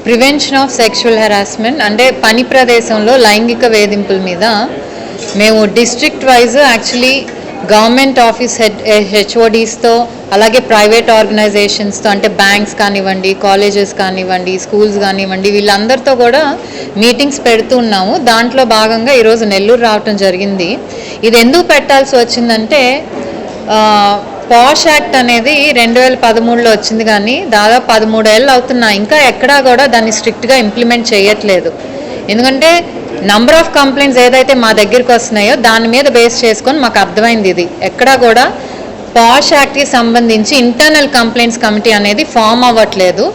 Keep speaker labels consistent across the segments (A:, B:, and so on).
A: Prevention of sexual harassment అంటే పని ప్రదేశంలో లైంగిక వేధింపుల మీద మేము district wise actually government office హెచ్ఓడీస్తో అలాగే ప్రైవేట్ ఆర్గనైజేషన్స్తో అంటే బ్యాంక్స్ కానివ్వండి, కాలేజెస్ కానివ్వండి, స్కూల్స్ కానివ్వండి, వీళ్ళందరితో కూడా మీటింగ్స్ పెడుతూ ఉన్నాము. దాంట్లో భాగంగా ఈరోజు నెల్లూరు రావటం జరిగింది. ఇది ఎందుకు పెట్టాల్సి వచ్చిందంటే పాష్ యాక్ట్ అనేది 2013లో వచ్చింది, కానీ దాదాపు 13 ఏళ్ళు అవుతున్నా ఇంకా ఎక్కడా కూడా దాన్ని స్ట్రిక్ట్గా ఇంప్లిమెంట్ చేయట్లేదు. ఎందుకంటే నంబర్ ఆఫ్ కంప్లైంట్స్ ఏదైతే మా దగ్గరికి వస్తున్నాయో దాని మీద బేస్ చేసుకొని మాకు అర్థమైంది ఇది ఎక్కడా కూడా పాష్ యాక్ట్కి సంబంధించి ఇంటర్నల్ కంప్లైంట్స్ కమిటీ అనేది ఫామ్ అవ్వట్లేదు.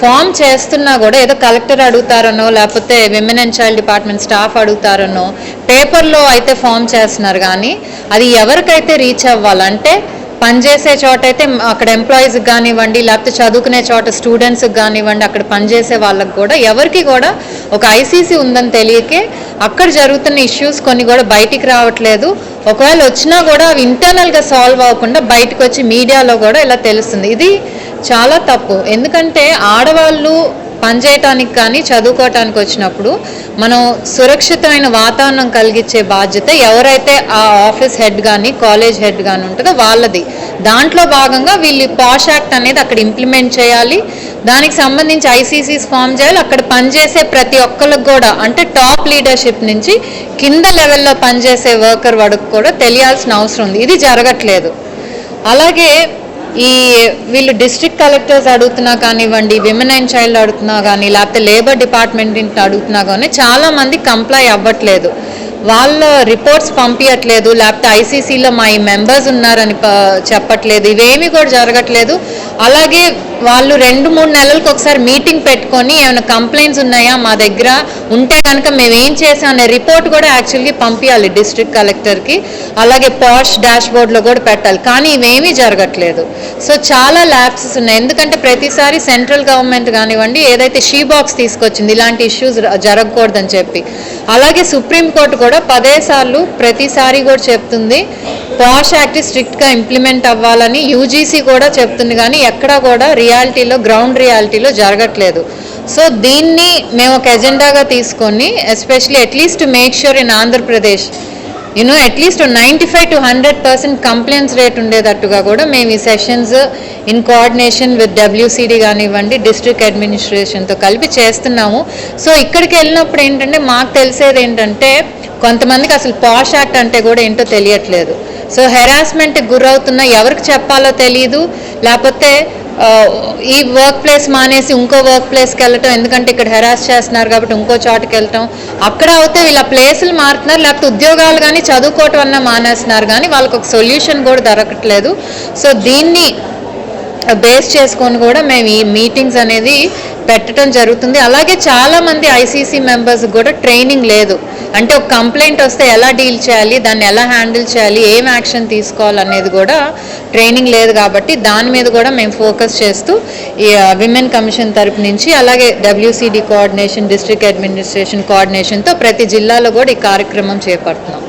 A: ఫామ్ చేస్తున్నా కూడా ఏదో కలెక్టర్ అడుగుతారనో లేకపోతే women and child department staff అడుగుతారనో పేపర్లో అయితే ఫామ్ చేస్తున్నారు, కానీ అది ఎవరికైతే రీచ్ అవ్వాలంటే పనిచేసే చోట అయితే అక్కడ ఎంప్లాయీస్కి కానివ్వండి, లేకపోతే చదువుకునే చోట స్టూడెంట్స్కి కానివ్వండి, అక్కడ పనిచేసే వాళ్ళకి కూడా ఎవరికి కూడా ఒక ఐసీసీ ఉందని తెలియకే అక్కడ జరుగుతున్న ఇష్యూస్ కొన్ని కూడా బయటికి రావట్లేదు. ఒకవేళ వచ్చినా కూడా అవి ఇంటర్నల్గా సాల్వ్ అవ్వకుండా బయటకు వచ్చి మీడియాలో కూడా ఇలా తెలుస్తుంది. ఇది చాలా తప్పు. ఎందుకంటే ఆడవాళ్ళు పనిచేయటానికి కానీ చదువుకోవటానికి వచ్చినప్పుడు మనం సురక్షితమైన వాతావరణం కలిగించే బాధ్యత ఎవరైతే ఆ ఆఫీస్ హెడ్ కానీ కాలేజ్ హెడ్ కానీ ఉంటుందో వాళ్ళది. దాంట్లో భాగంగా వీళ్ళు పాష్ యాక్ట్ అనేది అక్కడ ఇంప్లిమెంట్ చేయాలి. దానికి సంబంధించి ఐసీసీస్ ఫామ్ చేయాలి. అక్కడ పనిచేసే ప్రతి ఒక్కరికి కూడా అంటే టాప్ లీడర్షిప్ నుంచి కింద లెవెల్లో పనిచేసే వర్కర్ వరకు కూడా తెలియాల్సిన అవసరం ఉంది. ఇది జరగట్లేదు. అలాగే వీళ్ళు డిస్ట్రిక్ట్ కలెక్టర్స్ అడుగుతున్నా కానివ్వండి, విమెన్ అండ్ చైల్డ్ అడుగుతున్నా కానీ, లేకపోతే లేబర్ డిపార్ట్మెంట్ అడుగుతున్నా కానీ చాలామంది కంప్లై అవ్వట్లేదు. వాళ్ళ రిపోర్ట్స్ పంపించట్లేదు, లేకపోతే ఐసీసీలో మా ఈ మెంబర్స్ ఉన్నారని చెప్పట్లేదు. ఇవేమీ కూడా జరగట్లేదు. అలాగే వాళ్ళు 2-3 నెలలకు ఒకసారి మీటింగ్ పెట్టుకొని ఏమైనా కంప్లైంట్స్ ఉన్నాయా మా దగ్గర ఉంటే కనుక మేము ఏం చేసాం అనే రిపోర్ట్ కూడా యాక్చువల్గా పంపించాలి డిస్ట్రిక్ట్ కలెక్టర్కి. అలాగే పాష్ డాష్ బోర్డ్లో కూడా పెట్టాలి, కానీ ఇవేమీ జరగట్లేదు. సో చాలా ల్యాప్సెస్ ఉన్నాయి. ఎందుకంటే ప్రతిసారి సెంట్రల్ గవర్నమెంట్ కానివ్వండి ఏదైతే షీ బాక్స్ తీసుకొచ్చింది ఇలాంటి ఇష్యూస్ జరగకూడదని చెప్పి, అలాగే సుప్రీంకోర్టు కూడా 10 సార్లు ప్రతిసారి కూడా చెప్తుంది పాష్ యాక్ట్ స్ట్రిక్ట్గా ఇంప్లిమెంట్ అవ్వాలని. యూజీసీ కూడా చెప్తుంది, కానీ ఎక్కడా కూడా రియాలిటీలో గ్రౌండ్ రియాలిటీలో జరగట్లేదు. సో దీన్ని మేము ఒక ఎజెండాగా తీసుకొని especially at least make sure in Andhra Pradesh at least 95 to 100% complaints rate ఉండేటట్టుగా కూడా మేము ఈ sessions in coordination with WCD కానివ్వండి డిస్ట్రిక్ట్ అడ్మినిస్ట్రేషన్తో కలిపి చేస్తున్నాము. సో ఇక్కడికి వెళ్ళినప్పుడు ఏంటంటే మాకు తెలిసేది ఏంటంటే కొంతమందికి అసలు పాష్ యాక్ట్ అంటే కూడా ఏంటో తెలియట్లేదు. సో హెరాస్మెంట్కి గురవుతున్నా ఎవరికి చెప్పాలో తెలియదు, లేకపోతే ఈ వర్క్ ప్లేస్ మానేసి ఇంకో వర్క్ ప్లేస్కి వెళ్ళటం, ఎందుకంటే ఇక్కడ హెరాస్ చేస్తున్నారు కాబట్టి ఇంకో చోటుకి వెళ్ళటం. అక్కడ అయితే వీళ్ళ ప్లేసులు మారుతున్నారు, లేకపోతే ఉద్యోగాలు కానీ చదువుకోవటం అన్నా మానేస్తున్నారు, కానీ వాళ్ళకి ఒక సొల్యూషన్ కూడా దొరకట్లేదు. సో దీన్ని బేస్ చేసుకొని కూడా మేము ఈ మీటింగ్స్ అనేది పెట్టడం జరుగుతుంది. అలాగే చాలామంది ఐసీసీ మెంబర్స్ కూడా ట్రైనింగ్ లేదు. అంటే ఒక కంప్లైంట్ వస్తే ఎలా డీల్ చేయాలి, దాన్ని ఎలా హ్యాండిల్ చేయాలి, ఏం యాక్షన్ తీసుకోవాలనేది కూడా ట్రైనింగ్ లేదు. కాబట్టి దాని మీద కూడా మేము ఫోకస్ చేస్తూ ఈ విమెన్ కమిషన్ తరపు నుంచి అలాగే డబ్ల్యూసీడీ కోఆర్డినేషన్ డిస్ట్రిక్ట్ అడ్మినిస్ట్రేషన్ కోఆర్డినేషన్తో ప్రతి జిల్లాలో కూడా ఈ కార్యక్రమం చేపడుతున్నాం.